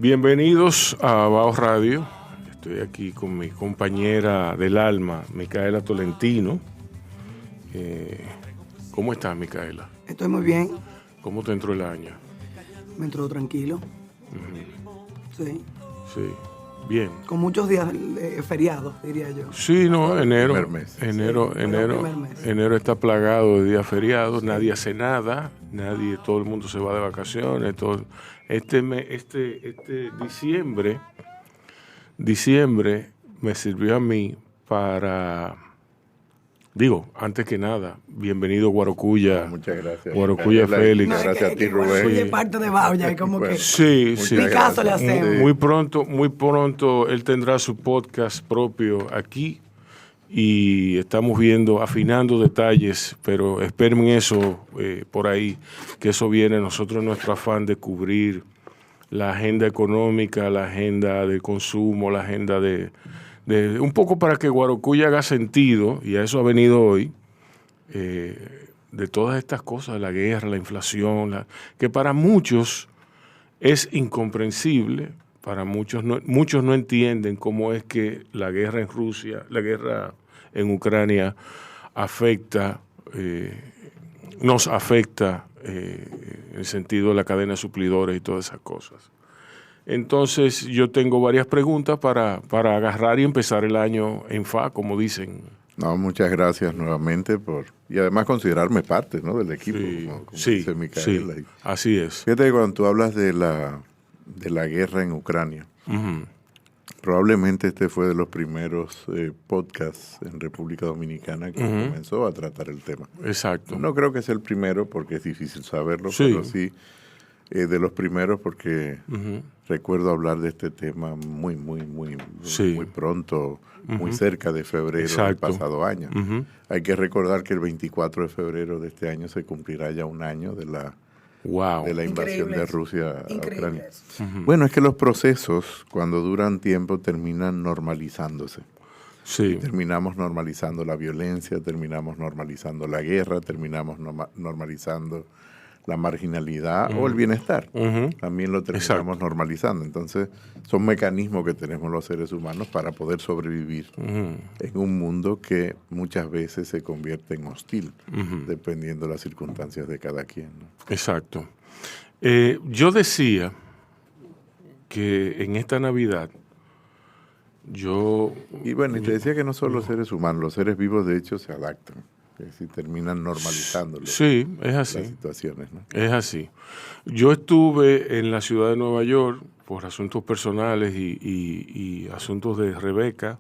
Bienvenidos a Bao Radio. Estoy aquí con mi compañera del alma, Micaela Tolentino. ¿Cómo estás, Micaela? Estoy muy bien. ¿Cómo te entró el año? Me entró tranquilo. Sí. Sí, bien. Con muchos días feriados, diría yo. Sí, no, enero. Primer mes. Enero está plagado de días feriados, nadie hace nada, todo el mundo se va de vacaciones. Diciembre me sirvió a mí para, antes que nada, bienvenido Guarocuya. Muchas gracias. Guarocuya Félix. No, Gracias a ti, Rubén. Guarocuya es parte de Bao, ya es como que Sí. ni caso le hacemos. Muy pronto él tendrá su podcast propio aquí y estamos afinando detalles, pero esperen eso por ahí, que eso viene. Nosotros nuestro afán de cubrir la agenda económica, la agenda de consumo, la agenda de un poco para que Guarocuya haga sentido, y a eso ha venido hoy, de todas estas cosas, la guerra, la inflación, que para muchos es incomprensible, para muchos no entienden cómo es que la guerra en Rusia, la guerra en Ucrania nos afecta en el sentido de la cadena de suplidores y todas esas cosas. Entonces yo tengo varias preguntas para agarrar y empezar el año en fa, como dicen. No, muchas gracias nuevamente y además considerarme parte, ¿no?, del equipo, como dice Micaela. Sí, así es. Fíjate que cuando tú hablas de la guerra en Ucrania, probablemente este fue de los primeros podcasts en República Dominicana que comenzó a tratar el tema. Exacto. No creo que sea el primero porque es difícil saberlo, Sí. pero sí de los primeros porque recuerdo hablar de este tema muy pronto, muy cerca de febrero del pasado año. Hay que recordar que el 24 de febrero de este año se cumplirá ya un año de la invasión de Rusia a Ucrania. Bueno, es que los procesos, cuando duran tiempo, terminan normalizándose. Sí. Terminamos normalizando la violencia, terminamos normalizando la guerra, terminamos normalizando la marginalidad o el bienestar. También lo terminamos normalizando. Entonces, son mecanismos que tenemos los seres humanos para poder sobrevivir en un mundo que muchas veces se convierte en hostil, dependiendo de las circunstancias de cada quien, ¿no? Exacto. Yo decía que en esta Navidad Y bueno, y te decía que no solo los seres humanos, los seres vivos de hecho se adaptan. Es decir, terminan normalizando sí, es así. las situaciones, ¿no? Es así. Yo estuve en la ciudad de Nueva York por asuntos personales y asuntos de Rebeca,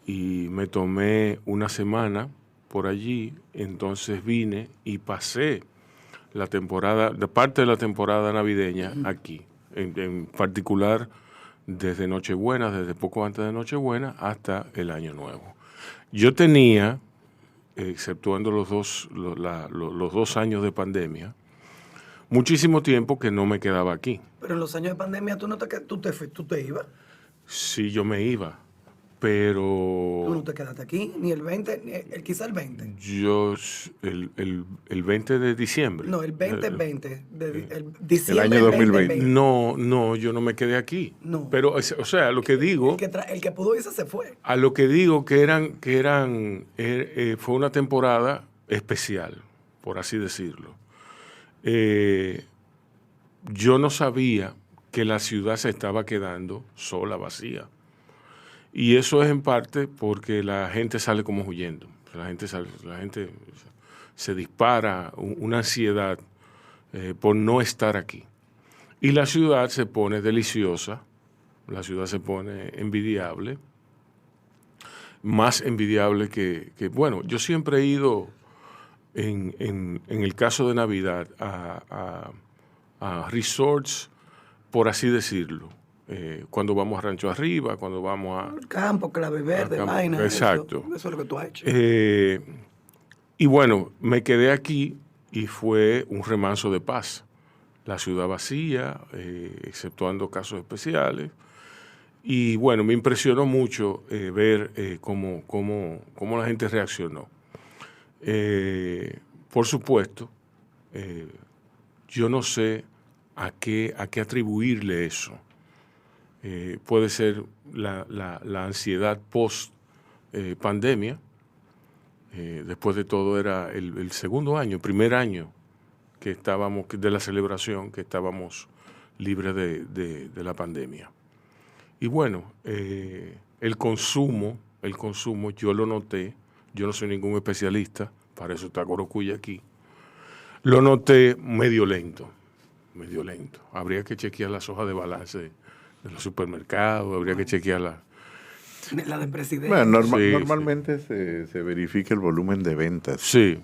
y me tomé una semana por allí. Entonces vine y pasé parte de la temporada navideña aquí, en particular desde Nochebuena, desde poco antes de Nochebuena hasta el Año Nuevo. Yo tenía, exceptuando los dos años de pandemia, muchísimo tiempo que no me quedaba aquí. Pero en los años de pandemia tú te ibas. Sí, yo me iba, pero... Tú no te quedaste aquí, ni el 20, quizá el 20. Yo, el 20 de diciembre. No, el 2020, el diciembre el año 2020. No, yo no me quedé aquí. No. Pero, o sea, lo que digo... El que pudo irse se fue. A lo que digo fue una temporada especial, por así decirlo. Yo no sabía que la ciudad se estaba quedando sola, vacía. Y eso es en parte porque la gente sale como huyendo. La gente se dispara una ansiedad por no estar aquí. Y la ciudad se pone deliciosa, la ciudad se pone envidiable, más envidiable que bueno, yo siempre he ido, en el caso de Navidad, a resorts, por así decirlo. Cuando vamos a Rancho Arriba, cuando vamos a... El campo, Clave Verde, vaina. Exacto. Eso es lo que tú has hecho. Y bueno, me quedé aquí y fue un remanso de paz. La ciudad vacía, exceptuando casos especiales. Y bueno, me impresionó mucho ver cómo la gente reaccionó. Por supuesto, yo no sé a qué atribuirle eso. puede ser la ansiedad post-pandemia. Después de todo era el segundo año, el primer año que estábamos de la celebración, que estábamos libres de la pandemia. Y bueno, el consumo, yo lo noté, yo no soy ningún especialista, para eso está Corocuya aquí, lo noté medio lento. Habría que chequear las hojas de balance de los supermercados, habría que chequear la de presidente. Bueno, normalmente se verifica el volumen de ventas. Sí.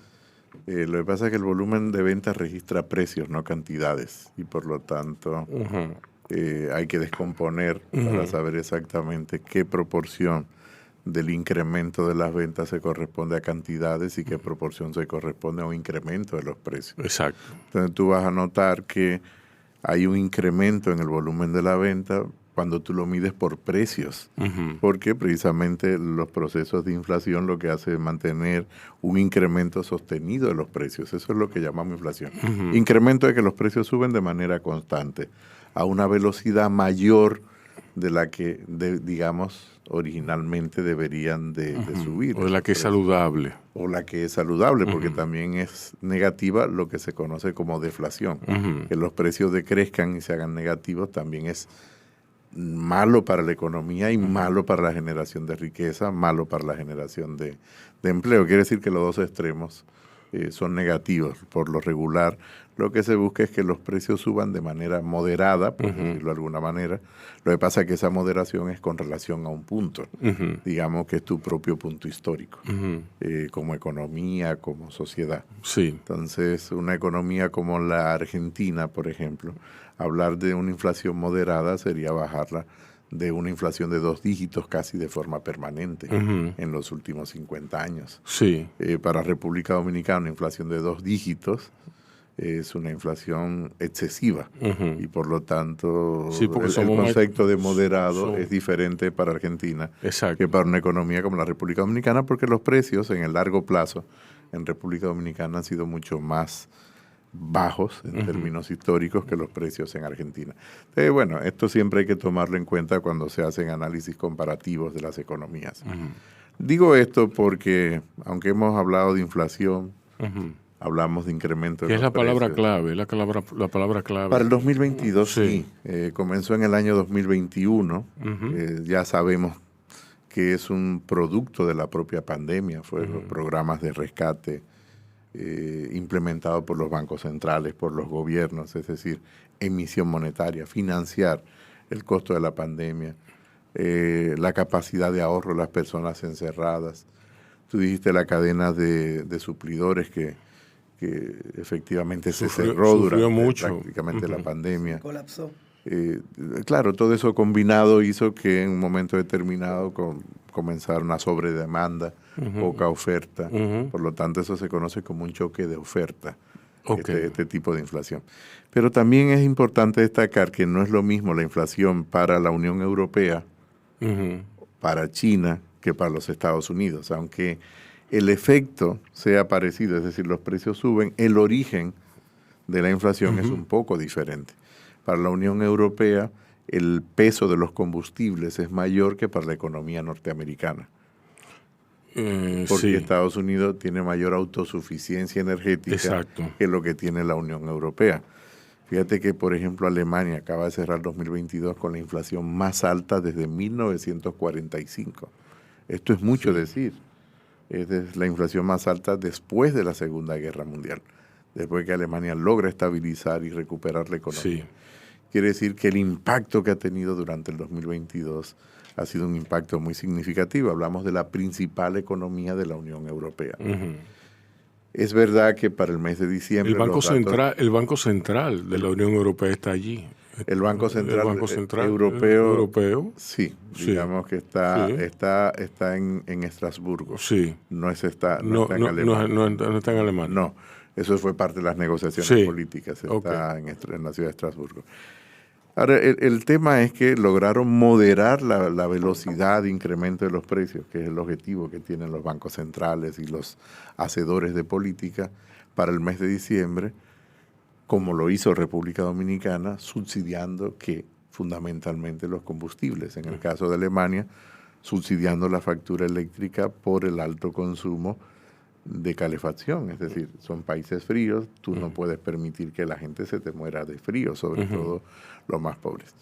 Lo que pasa es que el volumen de ventas registra precios, no cantidades, y por lo tanto hay que descomponer para saber exactamente qué proporción del incremento de las ventas se corresponde a cantidades y qué proporción se corresponde a un incremento de los precios. Exacto. Entonces tú vas a notar que hay un incremento en el volumen de la venta cuando tú lo mides por precios, porque precisamente los procesos de inflación lo que hace es mantener un incremento sostenido de los precios. Eso es lo que llamamos inflación. Incremento de que los precios suben de manera constante, a una velocidad mayor de la que, digamos, originalmente deberían de subir. O de la que es saludable. O la que es saludable, porque también es negativa lo que se conoce como deflación. Que los precios decrezcan y se hagan negativos también es malo para la economía y malo para la generación de riqueza, malo para la generación de empleo. Quiere decir que los dos extremos son negativos. Por lo regular, lo que se busca es que los precios suban de manera moderada, por decirlo de alguna manera. Lo que pasa es que esa moderación es con relación a un punto, digamos que es tu propio punto histórico, como economía, como sociedad. Sí. Entonces, una economía como la Argentina, por ejemplo, hablar de una inflación moderada sería bajarla de una inflación de 2 dígitos casi de forma permanente en los últimos 50 años. Sí. Para República Dominicana, una inflación de 2 dígitos es una inflación excesiva y por lo tanto el concepto de moderado es diferente para Argentina que para una economía como la República Dominicana, porque los precios en el largo plazo en República Dominicana han sido mucho más bajos en términos históricos que los precios en Argentina. Bueno, esto siempre hay que tomarlo en cuenta cuando se hacen análisis comparativos de las economías. Digo esto porque, aunque hemos hablado de inflación, hablamos de incremento de los precios. ¿Qué es la palabra precios. clave? La palabra clave. Para el 2022 sí. Comenzó en el año 2021. Ya sabemos que es un producto de la propia pandemia. Fueron los programas de rescate implementado por los bancos centrales, por los gobiernos, es decir, emisión monetaria, financiar el costo de la pandemia, la capacidad de ahorro de las personas encerradas. Tú dijiste la cadena de suplidores que efectivamente se cerró durante prácticamente la pandemia. Colapsó. Claro, todo eso combinado hizo que en un momento determinado comenzara una sobredemanda, poca oferta. Por lo tanto, eso se conoce como un choque de oferta, este tipo de inflación. Pero también es importante destacar que no es lo mismo la inflación para la Unión Europea, para China, que para los Estados Unidos. Aunque el efecto sea parecido, es decir, los precios suben, el origen de la inflación es un poco diferente. Para la Unión Europea, el peso de los combustibles es mayor que para la economía norteamericana. Porque Estados Unidos tiene mayor autosuficiencia energética que lo que tiene la Unión Europea. Fíjate que, por ejemplo, Alemania acaba de cerrar 2022 con la inflación más alta desde 1945. Esto es mucho decir. Es la inflación más alta después de la Segunda Guerra Mundial, después que Alemania logra estabilizar y recuperar la economía. Quiere decir que el impacto que ha tenido durante el 2022 ha sido un impacto muy significativo. Hablamos de la principal economía de la Unión Europea. Es verdad que para el mes de diciembre... El Banco Central de la Unión Europea está allí. El Banco Central, Europeo, sí, digamos que está en Estrasburgo. No está en Alemania. No está en Alemania. No, eso fue parte de las negociaciones políticas. Está en la ciudad de Estrasburgo. Ahora, el tema es que lograron moderar la velocidad de incremento de los precios, que es el objetivo que tienen los bancos centrales y los hacedores de política para el mes de diciembre, como lo hizo República Dominicana, subsidiando que fundamentalmente los combustibles. En el caso de Alemania, subsidiando la factura eléctrica por el alto consumo de calefacción, es decir, son países fríos, tú no puedes permitir que la gente se te muera de frío, sobre todo los más pobres.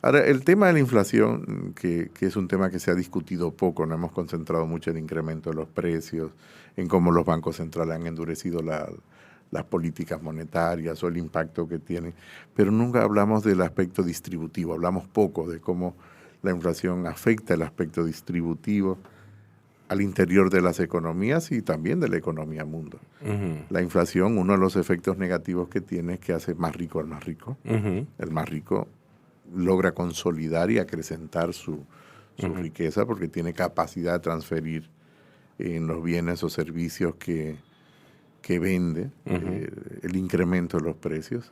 Ahora, el tema de la inflación, que es un tema que se ha discutido poco, no hemos concentrado mucho en el incremento de los precios, en cómo los bancos centrales han endurecido las políticas monetarias o el impacto que tienen, pero nunca hablamos del aspecto distributivo, hablamos poco de cómo la inflación afecta el aspecto distributivo al interior de las economías y también de la economía mundo. La inflación, uno de los efectos negativos que tiene es que hace más rico al más rico. El más rico logra consolidar y acrecentar su riqueza porque tiene capacidad de transferir en los bienes o servicios que vende, el incremento de los precios.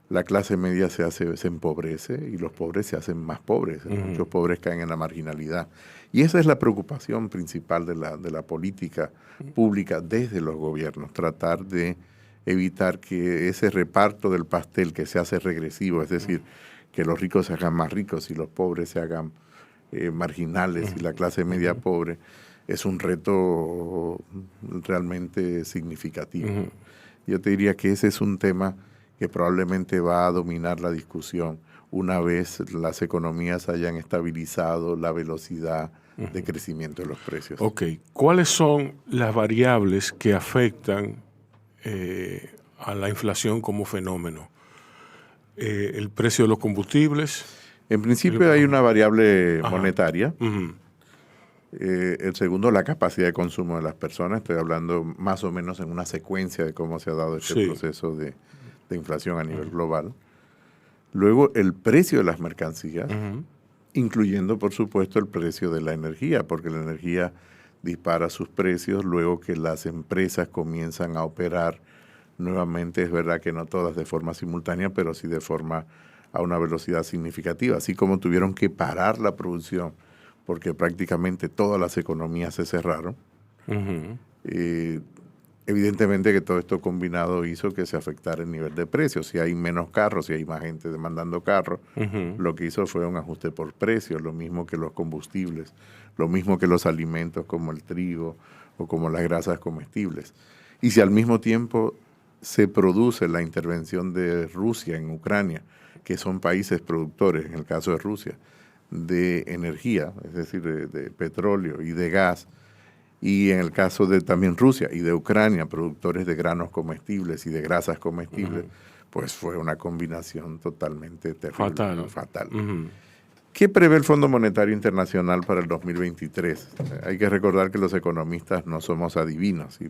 La clase media se empobrece y los pobres se hacen más pobres. Muchos pobres caen en la marginalidad. Y esa es la preocupación principal de la política pública desde los gobiernos, tratar de evitar que ese reparto del pastel que se hace regresivo, es decir, que los ricos se hagan más ricos y los pobres se hagan marginales y la clase media pobre, es un reto realmente significativo. Yo te diría que ese es un tema que probablemente va a dominar la discusión una vez las economías hayan estabilizado la velocidad de crecimiento de los precios. Ok, ¿cuáles son las variables que afectan a la inflación como fenómeno? ¿El precio de los combustibles? En principio hay una variable monetaria. El segundo, la capacidad de consumo de las personas. Estoy hablando más o menos en una secuencia de cómo se ha dado este proceso de inflación a nivel global. Luego, el precio de las mercancías, incluyendo, por supuesto, el precio de la energía, porque la energía dispara sus precios luego que las empresas comienzan a operar nuevamente. Es verdad que no todas de forma simultánea, pero sí de forma a una velocidad significativa, así como tuvieron que parar la producción porque prácticamente todas las economías se cerraron. Evidentemente que todo esto combinado hizo que se afectara el nivel de precios. Si hay menos carros, si hay más gente demandando carros, lo que hizo fue un ajuste por precios, lo mismo que los combustibles, lo mismo que los alimentos como el trigo o como las grasas comestibles. Y si al mismo tiempo se produce la intervención de Rusia en Ucrania, que son países productores, en el caso de Rusia, de energía, es decir, de petróleo y de gas, y en el caso de también Rusia y de Ucrania, productores de granos comestibles y de grasas comestibles, pues fue una combinación totalmente terrible, fatal. ¿Qué prevé el Fondo Monetario Internacional para el 2023? Hay que recordar que los economistas no somos adivinos y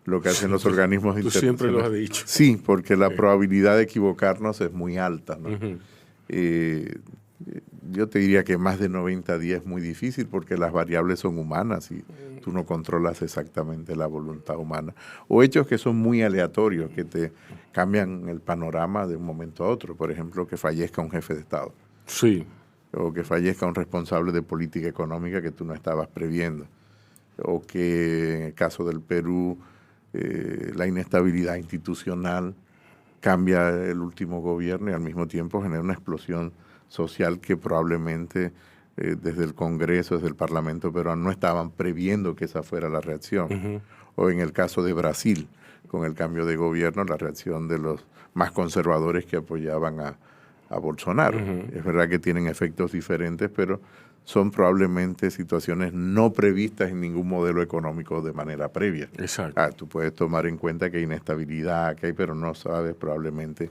lo que hacen los organismos internacionales. Tú siempre lo has dicho. Sí, porque la probabilidad de equivocarnos es muy alta, ¿no? Yo te diría que más de 90 días es muy difícil porque las variables son humanas y tú no controlas exactamente la voluntad humana. O hechos que son muy aleatorios, que te cambian el panorama de un momento a otro. Por ejemplo, que fallezca un jefe de Estado. Sí. O que fallezca un responsable de política económica que tú no estabas previendo. O que en el caso del Perú, la inestabilidad institucional cambia el último gobierno y al mismo tiempo genera una explosión social que probablemente desde el Congreso, desde el Parlamento peruano no estaban previendo que esa fuera la reacción. O en el caso de Brasil, con el cambio de gobierno, la reacción de los más conservadores que apoyaban a Bolsonaro. Es verdad que tienen efectos diferentes, pero son probablemente situaciones no previstas en ningún modelo económico de manera previa. Exacto. Tú puedes tomar en cuenta que hay inestabilidad, pero no sabes probablemente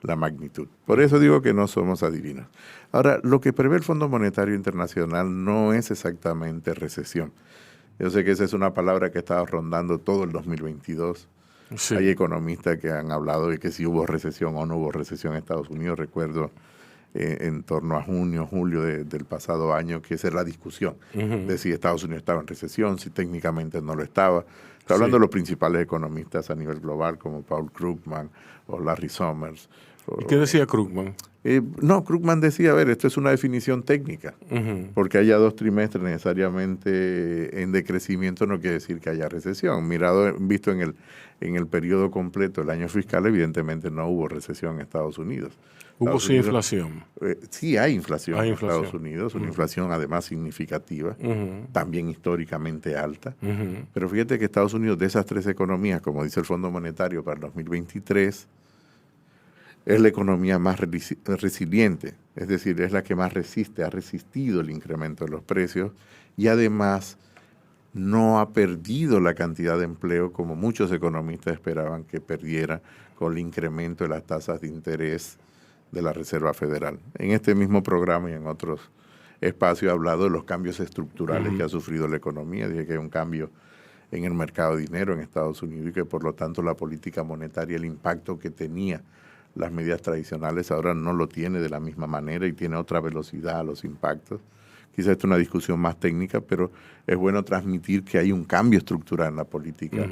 la magnitud. Por eso digo que no somos adivinos. Ahora, lo que prevé el Fondo Monetario Internacional no es exactamente recesión. Yo sé que esa es una palabra que ha estado rondando todo el 2022. Sí. Hay economistas que han hablado de que si hubo recesión o no hubo recesión en Estados Unidos. Recuerdo en torno a junio, julio del pasado año, que esa es la discusión de si Estados Unidos estaba en recesión, si técnicamente no lo estaba. Está hablando de los principales economistas a nivel global, como Paul Krugman o Larry Summers. ¿Y qué decía Krugman? Krugman decía, a ver, esto es una definición técnica, porque haya 2 trimestres necesariamente en decrecimiento no quiere decir que haya recesión. Visto en el periodo completo del año fiscal, evidentemente no hubo recesión en Estados Unidos. Hubo sí inflación. Sí hay inflación en Estados Unidos, una inflación además significativa, también históricamente alta. Pero fíjate que Estados Unidos, de esas tres economías, como dice el Fondo Monetario para el 2023, es la economía más resiliente, es decir, es la que más resiste, ha resistido el incremento de los precios y además no ha perdido la cantidad de empleo como muchos economistas esperaban que perdiera con el incremento de las tasas de interés de la Reserva Federal. En este mismo programa y en otros espacios he hablado de los cambios estructurales que ha sufrido la economía. Dije que hay un cambio en el mercado de dinero en Estados Unidos y que por lo tanto la política monetaria, el impacto que tenía las medidas tradicionales ahora no lo tiene de la misma manera y tiene otra velocidad a los impactos. Quizás esto es una discusión más técnica, pero es bueno transmitir que hay un cambio estructural en la política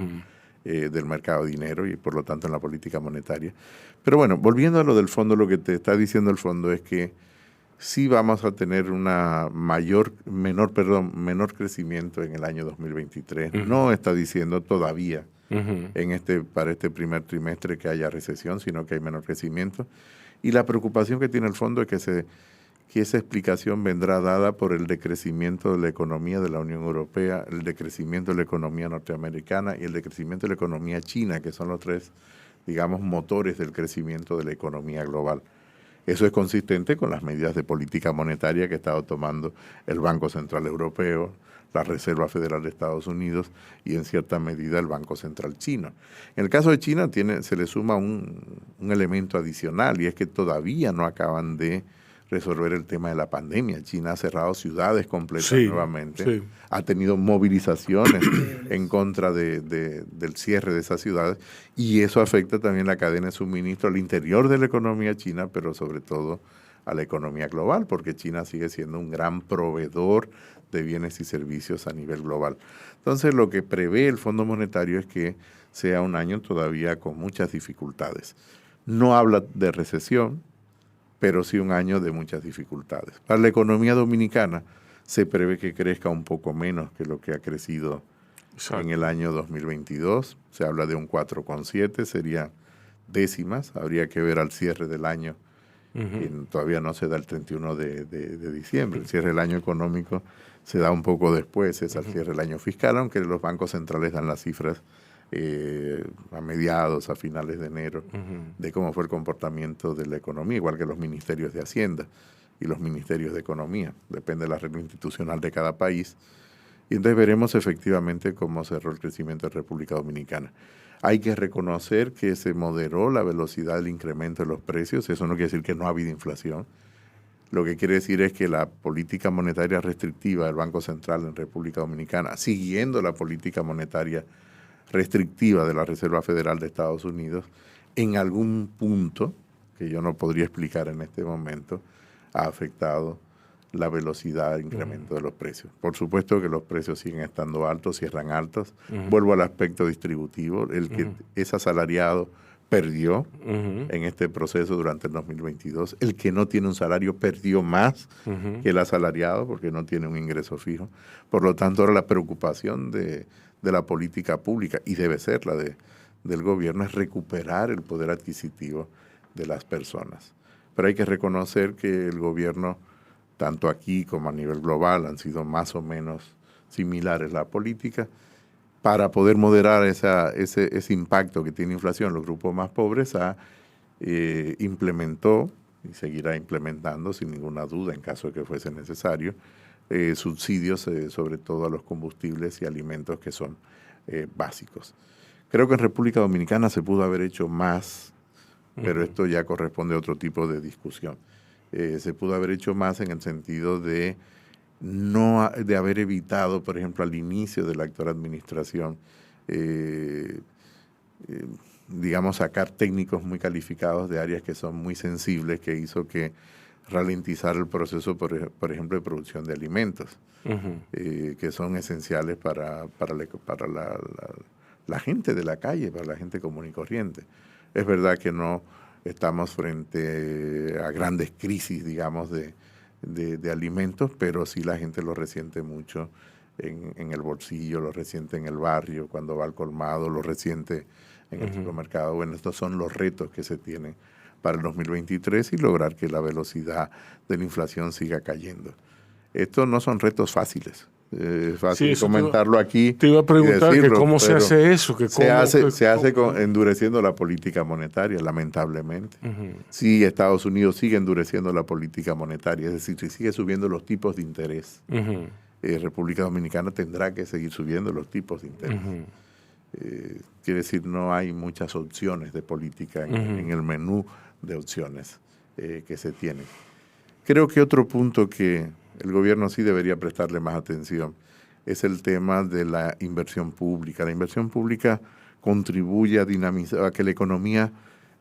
del mercado de dinero y por lo tanto en la política monetaria. Pero bueno, volviendo a lo del fondo, lo que te está diciendo el fondo es que sí vamos a tener una menor crecimiento en el año 2023. No está diciendo todavía para este primer trimestre que haya recesión, sino que hay menor crecimiento. Y la preocupación que tiene el fondo es que esa explicación vendrá dada por el decrecimiento de la economía de la Unión Europea, el decrecimiento de la economía norteamericana y el decrecimiento de la economía china, que son los tres, digamos, motores del crecimiento de la economía global. Eso es consistente con las medidas de política monetaria que ha estado tomando el Banco Central Europeo, la Reserva Federal de Estados Unidos y en cierta medida el Banco Central chino. En el caso de China se le suma un elemento adicional y es que todavía no acaban de resolver el tema de la pandemia. China ha cerrado ciudades completas nuevamente, ha tenido movilizaciones en contra del cierre de esas ciudades y eso afecta también la cadena de suministro al interior de la economía china, pero sobre todo a la economía global, porque China sigue siendo un gran proveedor de bienes y servicios a nivel global. Entonces, lo que prevé el Fondo Monetario es que sea un año todavía con muchas dificultades. No habla de recesión, pero sí un año de muchas dificultades. Para la economía dominicana se prevé que crezca un poco menos que lo que ha crecido en el año 2022. Se habla de un 4,7, sería décimas. Habría que ver al cierre del año, que todavía no se da el 31 de diciembre. El cierre del año económico se da un poco después, es al cierre del año fiscal, aunque los bancos centrales dan las cifras a mediados, a finales de enero, de cómo fue el comportamiento de la economía, igual que los ministerios de Hacienda y los ministerios de Economía. Depende de la regla institucional de cada país. Y entonces veremos efectivamente cómo cerró el crecimiento de República Dominicana. Hay que reconocer que se moderó la velocidad del incremento de los precios. Eso no quiere decir que no ha habido inflación. Lo que quiere decir es que la política monetaria restrictiva del Banco Central en República Dominicana, siguiendo la política monetaria restrictiva de la Reserva Federal de Estados Unidos, en algún punto, que yo no podría explicar en este momento, ha afectado la velocidad de incremento de los precios. Por supuesto que los precios siguen estando altos, cierran altos. Vuelvo al aspecto distributivo. El que es asalariado perdió en este proceso durante el 2022. El que no tiene un salario perdió más que el asalariado porque no tiene un ingreso fijo. Por lo tanto, ahora la preocupación de la política pública, y debe ser la del gobierno, es recuperar el poder adquisitivo de las personas. Pero hay que reconocer que el gobierno, tanto aquí como a nivel global, han sido más o menos similares la política. Para poder moderar ese impacto que tiene inflación, los grupos más pobres implementó y seguirá implementando sin ninguna duda en caso de que fuese necesario, subsidios sobre todo a los combustibles y alimentos que son básicos. Creo que en República Dominicana se pudo haber hecho más, pero esto ya corresponde a otro tipo de discusión. Se pudo haber hecho más en el sentido de haber evitado, por ejemplo, al inicio de la actual administración, digamos, sacar técnicos muy calificados de áreas que son muy sensibles, que hizo que ralentizar el proceso, por ejemplo, de producción de alimentos, que son esenciales para la gente de la calle, para la gente común y corriente. Es verdad que no estamos frente a grandes crisis, digamos, de alimentos, pero sí la gente lo resiente mucho en el bolsillo, lo resiente en el barrio, cuando va al colmado, lo resiente en el supermercado. Bueno, estos son los retos que se tienen para el 2023 y lograr que la velocidad de la inflación siga cayendo. Estos no son retos fáciles. Es fácil comentarlo aquí. Te iba a preguntar que cómo se hace eso. Se hace endureciendo la política monetaria, lamentablemente. Sí, Estados Unidos sigue endureciendo la política monetaria, es decir, si sigue subiendo los tipos de interés. República Dominicana tendrá que seguir subiendo los tipos de interés. Quiere decir, no hay muchas opciones de política en el menú de opciones que se tienen. Creo que otro punto que el gobierno sí debería prestarle más atención es el tema de la inversión pública. La inversión pública contribuye a dinamizar, a que la economía,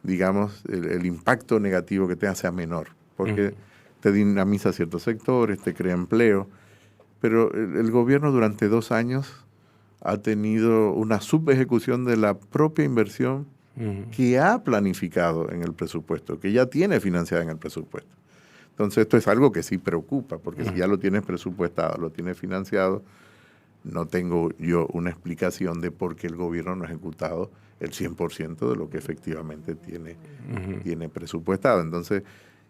digamos, el impacto negativo que tenga sea menor, porque te dinamiza ciertos sectores, te crea empleo, pero el gobierno durante 2 años ha tenido una subejecución de la propia inversión que ha planificado en el presupuesto, que ya tiene financiada en el presupuesto. Entonces esto es algo que sí preocupa, porque si ya lo tienes presupuestado, lo tienes financiado, no tengo yo una explicación de por qué el gobierno no ha ejecutado el 100% de lo que efectivamente tiene presupuestado. Entonces,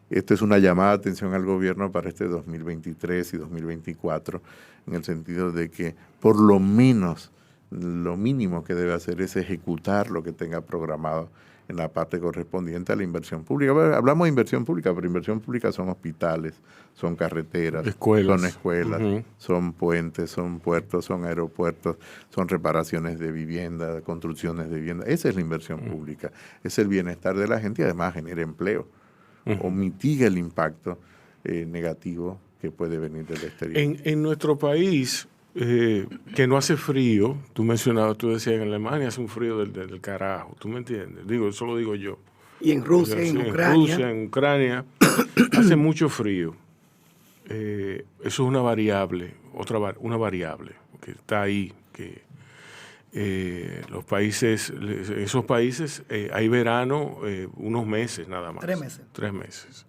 esto es una llamada de atención al gobierno para este 2023 y 2024, en el sentido de que por lo menos lo mínimo que debe hacer es ejecutar lo que tenga programado en la parte correspondiente a la inversión pública. Bueno, hablamos de inversión pública, pero inversión pública son hospitales, son carreteras, son escuelas, son puentes, son puertos, son aeropuertos, son reparaciones de vivienda, construcciones de vivienda. Esa es la inversión pública, es el bienestar de la gente y además genera empleo o mitiga el impacto negativo que puede venir del exterior. En nuestro país, que no hace frío, tú decías en Alemania hace un frío del carajo, ¿tú me entiendes? Eso lo digo yo. Y en Rusia, en Ucrania hace mucho frío. Eso es una variable, una variable que está ahí, que esos países hay verano unos meses nada más. 3 meses.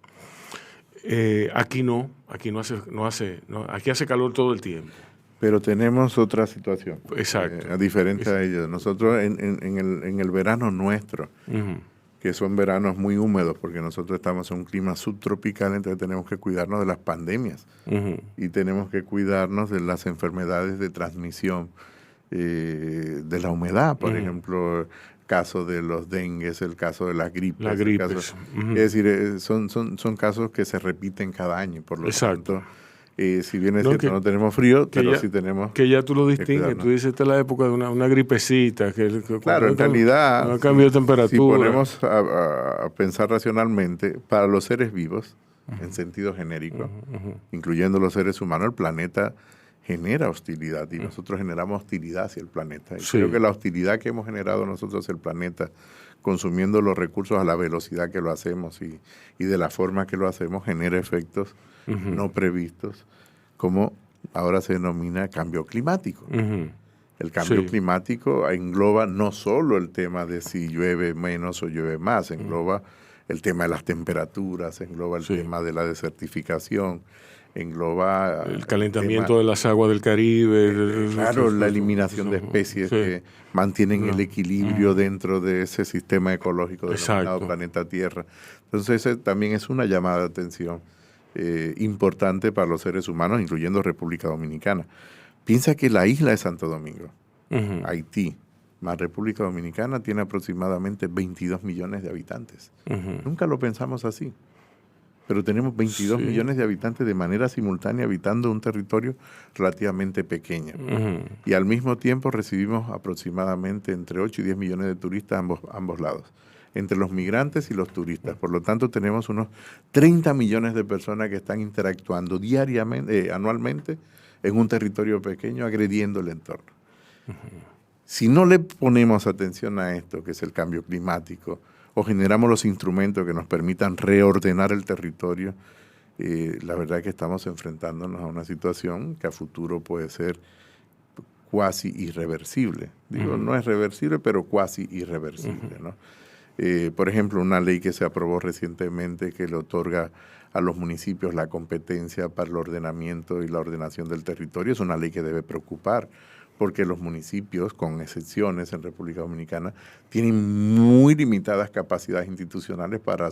Aquí aquí hace calor todo el tiempo. Pero tenemos otra situación. Exacto. A diferencia de ellos. Nosotros en el verano nuestro, que son veranos muy húmedos, porque nosotros estamos en un clima subtropical, entonces tenemos que cuidarnos de las pandemias y tenemos que cuidarnos de las enfermedades de transmisión de la humedad, por ejemplo, el caso de los dengues, el caso de las gripes. Es decir, son casos que se repiten cada año, por lo tanto. Si bien es cierto, no tenemos frío, pero sí tenemos... Que ya tú lo distingues, tú dices, esta es la época de una gripecita. Claro, en realidad, cambio de temperatura. Si ponemos a pensar racionalmente, para los seres vivos, en sentido genérico, incluyendo los seres humanos, el planeta genera hostilidad y nosotros generamos hostilidad hacia el planeta. Y creo que la hostilidad que hemos generado nosotros hacia el planeta, consumiendo los recursos a la velocidad que lo hacemos y de la forma que lo hacemos, genera efectos no previstos, como ahora se denomina cambio climático. El cambio climático engloba no solo el tema de si llueve menos o llueve más, engloba el tema de las temperaturas, engloba el tema de la desertificación, engloba el calentamiento de las aguas del Caribe. Claro, la eliminación de especies que mantienen el equilibrio dentro de ese sistema ecológico denominado planeta Tierra. Entonces, ese también es una llamada de atención importante para los seres humanos, incluyendo República Dominicana. Piensa que la isla de Santo Domingo, Haití, más República Dominicana, tiene aproximadamente 22 millones de habitantes. Nunca lo pensamos así. Pero tenemos 22 millones de habitantes de manera simultánea habitando un territorio relativamente pequeño. Y al mismo tiempo recibimos aproximadamente entre 8 y 10 millones de turistas ambos lados, entre los migrantes y los turistas. Por lo tanto, tenemos unos 30 millones de personas que están interactuando diariamente, anualmente, en un territorio pequeño, agrediendo el entorno. Si no le ponemos atención a esto, que es el cambio climático, o generamos los instrumentos que nos permitan reordenar el territorio, la verdad es que estamos enfrentándonos a una situación que a futuro puede ser cuasi irreversible. Digo, no es reversible, pero cuasi irreversible, ¿no? Por ejemplo, una ley que se aprobó recientemente que le otorga a los municipios la competencia para el ordenamiento y la ordenación del territorio es una ley que debe preocupar, porque los municipios, con excepciones en República Dominicana, tienen muy limitadas capacidades institucionales para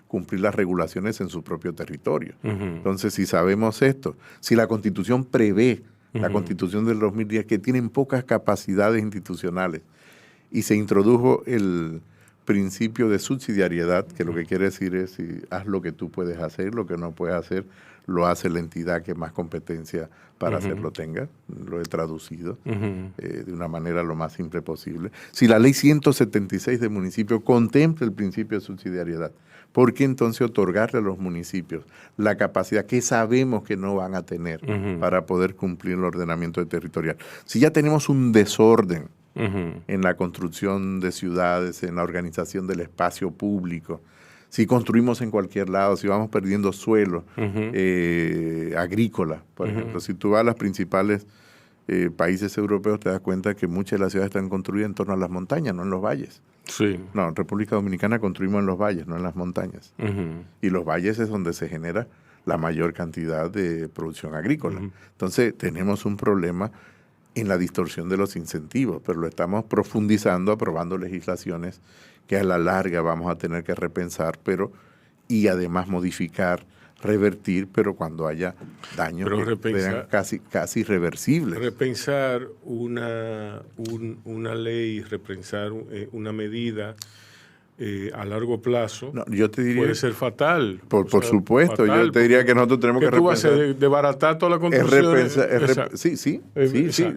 cumplir las regulaciones en su propio territorio. Entonces, si sabemos esto, si la Constitución prevé, la Constitución del 2010, que tienen pocas capacidades institucionales, y se introdujo el principio de subsidiariedad, que lo que quiere decir es si haz lo que tú puedes hacer, lo que no puedes hacer, lo hace la entidad que más competencia para hacerlo tenga. Lo he traducido de una manera lo más simple posible. Si la ley 176 de municipio contempla el principio de subsidiariedad, ¿por qué entonces otorgarle a los municipios la capacidad que sabemos que no van a tener para poder cumplir el ordenamiento territorial? Si ya tenemos un desorden en la construcción de ciudades, en la organización del espacio público, si construimos en cualquier lado, si vamos perdiendo suelo agrícola, por ejemplo, si tú vas a los principales países europeos, te das cuenta que muchas de las ciudades están construidas en torno a las montañas, no en los valles. Sí. No, en República Dominicana construimos en los valles, no en las montañas. Y los valles es donde se genera la mayor cantidad de producción agrícola. Entonces, tenemos un problema en la distorsión de los incentivos, pero lo estamos profundizando, aprobando legislaciones que a la larga vamos a tener que repensar, y además modificar, revertir, pero cuando haya daños que sean casi irreversibles. Repensar una ley, repensar una medida a largo plazo, no, yo te diría, puede ser fatal. Por supuesto, fatal, yo te diría que nosotros tenemos que repensar. ¿Tú vas a desbaratar toda la construcción? Sí.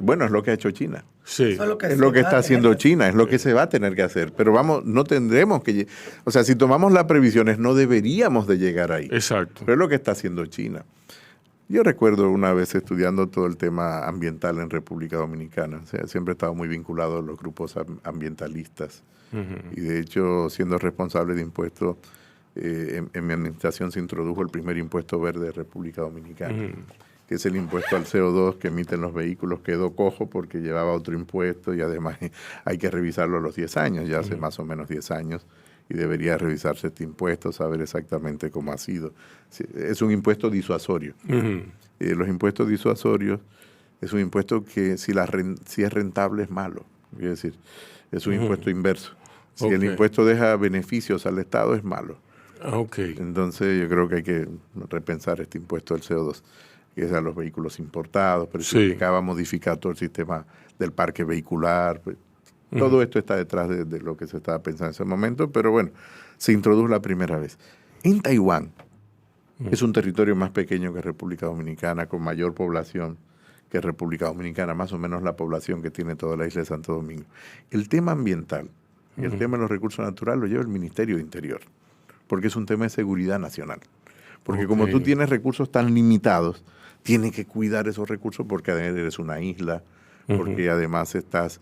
Bueno, es lo que ha hecho China. Sí. Es lo que está haciendo China, es lo que se va a tener que hacer. Pero no tendremos que... O sea, si tomamos las previsiones, no deberíamos de llegar ahí. Exacto. Pero es lo que está haciendo China. Yo recuerdo una vez estudiando todo el tema ambiental en República Dominicana. O sea, siempre he estado muy vinculado a los grupos ambientalistas. Y de hecho, siendo responsable de impuestos, en mi administración se introdujo el primer impuesto verde de República Dominicana, que es el impuesto al CO2 que emiten los vehículos. Quedó cojo porque llevaba otro impuesto y además hay que revisarlo a los 10 años, ya hace más o menos 10 años, y debería revisarse este impuesto, saber exactamente cómo ha sido. Es un impuesto disuasorio. Los impuestos disuasorios es un impuesto que si es rentable es malo, es decir, es un impuesto inverso. Si el impuesto deja beneficios al Estado, es malo. Entonces yo creo que hay que repensar este impuesto del CO2, que es a los vehículos importados, pero significaba modificar todo el sistema del parque vehicular. Todo esto está detrás de lo que se estaba pensando en ese momento, pero bueno, se introdujo la primera vez. En Taiwán, es un territorio más pequeño que República Dominicana, con mayor población que República Dominicana, más o menos la población que tiene toda la isla de Santo Domingo. El tema ambiental y el tema de los recursos naturales lo lleva el Ministerio de Interior, porque es un tema de seguridad nacional. Porque como tú tienes recursos tan limitados, tienes que cuidar esos recursos porque eres una isla, porque además estás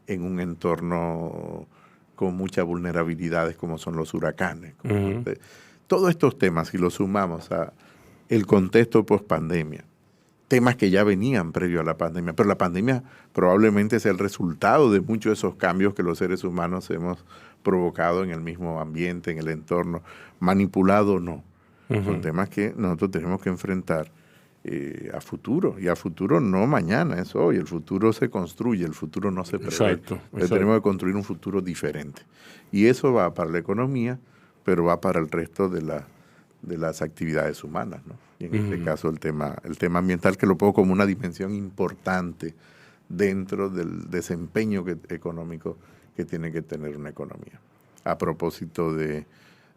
en un entorno con muchas vulnerabilidades como son los huracanes. Todos estos temas, si los sumamos a el contexto post-pandemia, temas que ya venían previo a la pandemia, pero la pandemia probablemente es el resultado de muchos de esos cambios que los seres humanos hemos provocado en el mismo ambiente, en el entorno, manipulado o no. Son temas que nosotros tenemos que enfrentar a futuro, y a futuro no mañana, es hoy. El futuro se construye, el futuro no se prevé. Exacto. Tenemos que construir un futuro diferente. Y eso va para la economía, pero va para el resto de las actividades humanas, ¿no? Y en este caso el tema ambiental, que lo pongo como una dimensión importante dentro del desempeño económico que tiene que tener una economía. A propósito del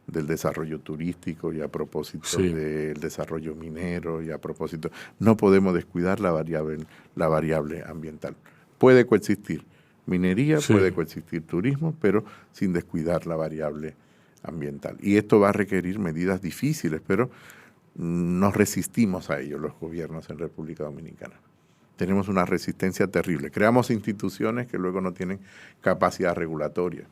desarrollo turístico y a propósito del desarrollo minero y a propósito... No podemos descuidar la variable ambiental. Puede coexistir minería, puede coexistir turismo, pero sin descuidar la variable ambiental. Y esto va a requerir medidas difíciles, pero nos resistimos a ello los gobiernos en República Dominicana. Tenemos una resistencia terrible. Creamos instituciones que luego no tienen capacidad regulatoria.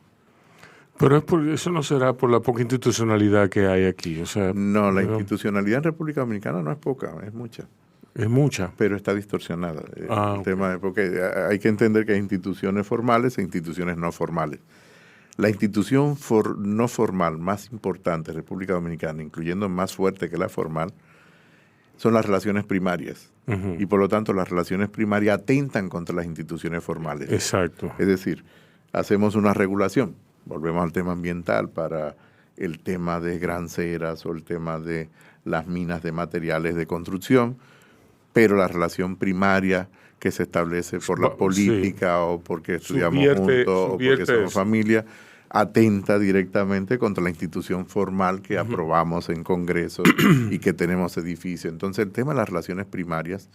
Pero eso no será por la poca institucionalidad que hay aquí. O sea, no, la institucionalidad en República Dominicana no es poca, es mucha. Es mucha. Pero está distorsionada. Porque hay que entender que hay instituciones formales e instituciones no formales. La institución no formal más importante de República Dominicana, incluyendo más fuerte que la formal, son las relaciones primarias. Y por lo tanto las relaciones primarias atentan contra las instituciones formales. Exacto. Es decir, hacemos una regulación, volvemos al tema ambiental, para el tema de granceras o el tema de las minas de materiales de construcción, pero la relación primaria que se establece por la política o porque estudiamos juntos o porque somos familia, atenta directamente contra la institución formal que aprobamos en Congreso y que tenemos edificio. Entonces el tema de las relaciones primarias,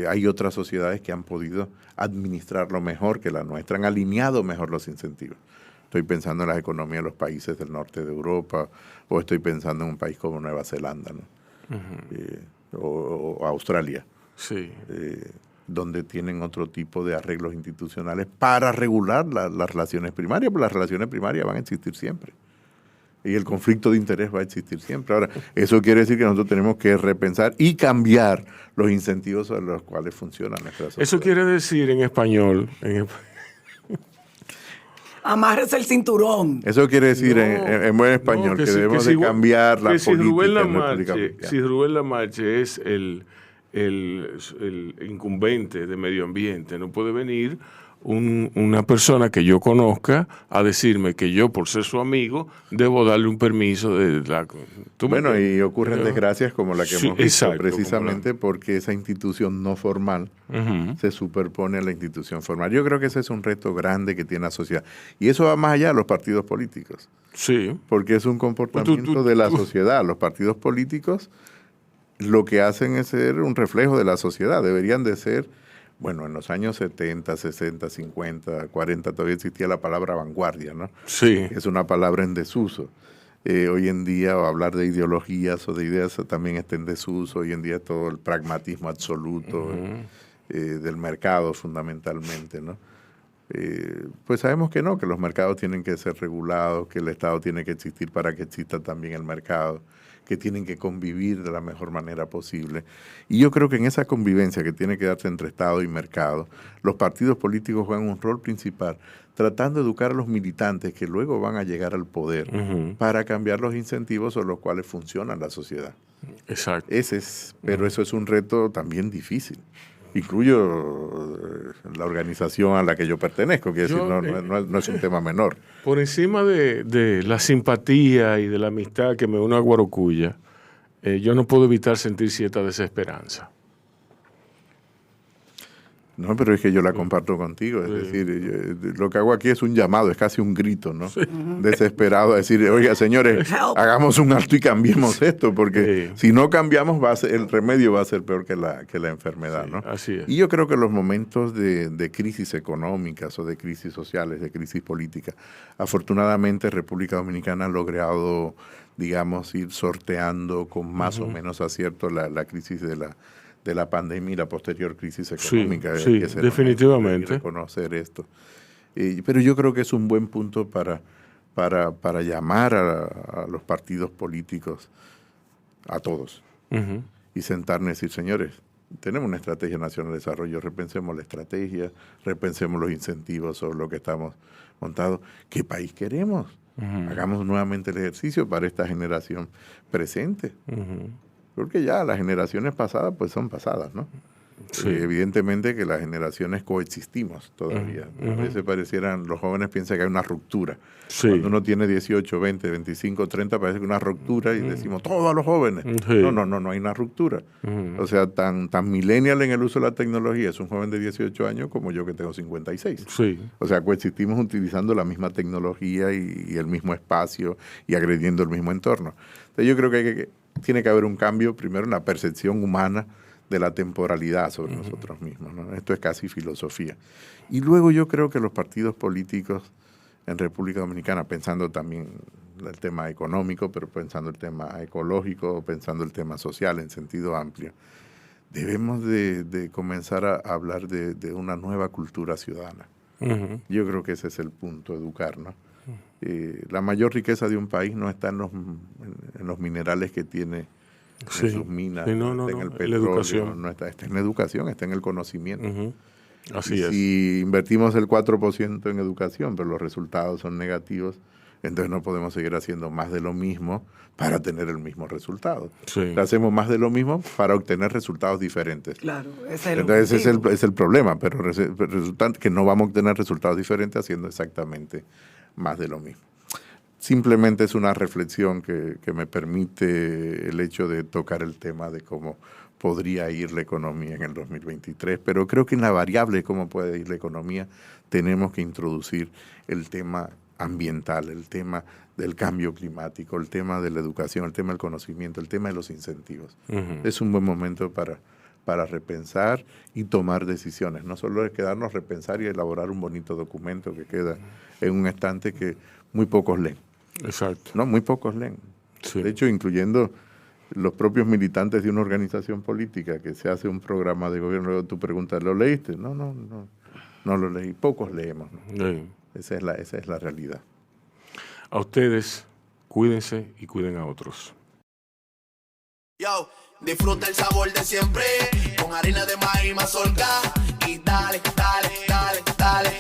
hay otras sociedades que han podido administrarlo mejor que la nuestra, han alineado mejor los incentivos. Estoy pensando en las economías de los países del norte de Europa, o estoy pensando en un país como Nueva Zelanda, ¿no? O Australia, donde tienen otro tipo de arreglos institucionales para regular las relaciones primarias, porque las relaciones primarias van a existir siempre. Y el conflicto de interés va a existir siempre. Ahora, eso quiere decir que nosotros tenemos que repensar y cambiar los incentivos a los cuales funciona nuestra sociedad. Eso quiere decir en español... Amárrese el cinturón. Eso quiere decir en buen español que debemos de cambiar la política. Si Rubén Lamarche es el incumbente de medio ambiente, no puede venir una persona que yo conozca a decirme que yo, por ser su amigo, debo darle un permiso de la... Bueno, y ocurren desgracias como la que hemos visto, precisamente porque esa institución no formal se superpone a la institución formal. Yo creo que ese es un reto grande que tiene la sociedad. Y eso va más allá de los partidos políticos. Sí. Porque es un comportamiento de la sociedad. Los partidos políticos lo que hacen es ser un reflejo de la sociedad. Deberían de ser... Bueno, en los años 70, 60, 50, 40 todavía existía la palabra vanguardia, ¿no? Sí. Es una palabra en desuso. Hoy en día hablar de ideologías o de ideas también está en desuso. Hoy en día todo el pragmatismo absoluto del mercado fundamentalmente, ¿no? Pues sabemos que no, que los mercados tienen que ser regulados, que el Estado tiene que existir para que exista también el mercado, que tienen que convivir de la mejor manera posible. Y yo creo que en esa convivencia que tiene que darse entre Estado y mercado, los partidos políticos juegan un rol principal, tratando de educar a los militantes que luego van a llegar al poder para cambiar los incentivos sobre los cuales funciona la sociedad. Exacto. Pero eso es un reto también difícil. Incluyo la organización a la que yo pertenezco, que no es un tema menor. Por encima de la simpatía y de la amistad que me une a Guarocuya, yo no puedo evitar sentir cierta desesperanza. No, pero es que yo la comparto contigo. Es decir, lo que hago aquí es un llamado, es casi un grito, ¿no? Sí. Desesperado a decir, oiga, señores, hagamos un alto y cambiemos esto, porque si no cambiamos, el remedio va a ser peor que la enfermedad, ¿no? Así es. Y yo creo que los momentos de crisis económicas o de crisis sociales, de crisis políticas, afortunadamente República Dominicana ha logrado, digamos, ir sorteando con más o menos acierto la crisis de la pandemia y la posterior crisis económica. Sí, definitivamente. Reconocer esto. Pero yo creo que es un buen punto para llamar a los partidos políticos, a todos, y sentarnos y decir, señores, tenemos una estrategia nacional de desarrollo, repensemos la estrategia, repensemos los incentivos sobre lo que estamos montados. ¿Qué país queremos? Hagamos nuevamente el ejercicio para esta generación presente. Porque ya las generaciones pasadas pues son pasadas, ¿no? Sí. Evidentemente que las generaciones coexistimos todavía. A veces los jóvenes piensan que hay una ruptura. Sí. Cuando uno tiene 18, 20, 25, 30 parece que hay una ruptura y decimos todos los jóvenes. Sí. No hay una ruptura. O sea, tan millennial en el uso de la tecnología es un joven de 18 años como yo que tengo 56. Sí. O sea, coexistimos utilizando la misma tecnología y el mismo espacio y agrediendo el mismo entorno. Entonces yo creo que tiene que haber un cambio primero en la percepción humana de la temporalidad sobre nosotros mismos, ¿no? Esto es casi filosofía. Y luego yo creo que los partidos políticos en República Dominicana, pensando también el tema económico, pero pensando el tema ecológico, pensando el tema social en sentido amplio, debemos de comenzar a hablar de una nueva cultura ciudadana. Yo creo que ese es el punto, educar, ¿no? La mayor riqueza de un país no está en los minerales que tiene en sus minas, está en el petróleo, no está en la educación, está en el conocimiento. Así es. Si invertimos el 4% en educación, pero los resultados son negativos, Entonces no podemos seguir haciendo más de lo mismo para tener el mismo resultado. Sí. Hacemos más de lo mismo para obtener resultados diferentes. Claro, ese es Entonces ese es el problema, pero resulta que no vamos a obtener resultados diferentes haciendo exactamente más de lo mismo. Simplemente es una reflexión que me permite el hecho de tocar el tema de cómo podría ir la economía en el 2023, pero creo que en la variable de cómo puede ir la economía tenemos que introducir el tema ambiental, el tema del cambio climático, el tema de la educación, el tema del conocimiento, el tema de los incentivos. Es un buen momento para repensar y tomar decisiones. No solo es quedarnos a repensar y elaborar un bonito documento que queda en un estante que muy pocos leen. Exacto. No, muy pocos leen. Sí. De hecho, incluyendo los propios militantes de una organización política que se hace un programa de gobierno, luego tú preguntas, ¿lo leíste? No lo leí. Pocos leemos, ¿no? Sí. Esa es la realidad. A ustedes, cuídense y cuiden a otros. Yo, disfruta el sabor de siempre, con harina de maíz mazorca, y dale, dale, dale, dale,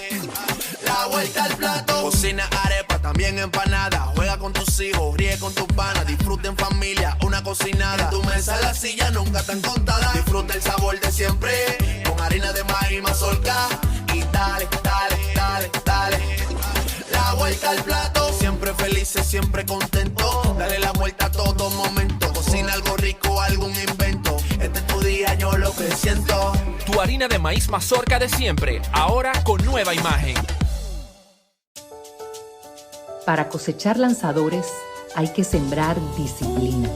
la vuelta al plato. Cocina arepa, también empanada, juega con tus hijos, ríe con tus panas, disfruta en familia, una cocinada. En tu mesa la silla nunca tan contada. Disfruta el sabor de siempre, con harina de maíz mazorca, y dale, dale, dale, dale, la vuelta al plato. Siempre felices, siempre contento, dale la vuelta a todo momento. Cocina algo rico, algún invento, este es tu día, yo lo que siento. Tu harina de maíz mazorca de siempre, ahora con nueva imagen. Para cosechar lanzadores hay que sembrar disciplina.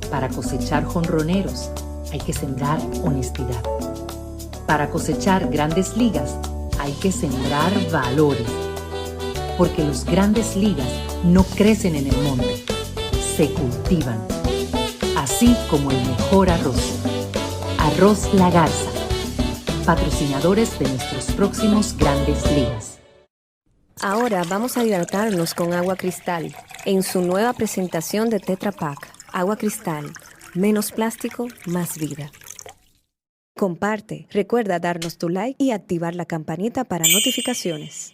Para cosechar jonroneros hay que sembrar honestidad. Para cosechar grandes ligas hay que sembrar valores. Porque los grandes ligas no crecen en el monte, se cultivan. Así como el mejor arroz. Arroz La Garza, patrocinadores de nuestros próximos grandes ligas. Ahora vamos a hidratarnos con agua cristal en su nueva presentación de Tetra Pak. Agua cristal, menos plástico, más vida. Comparte, recuerda darnos tu like y activar la campanita para notificaciones.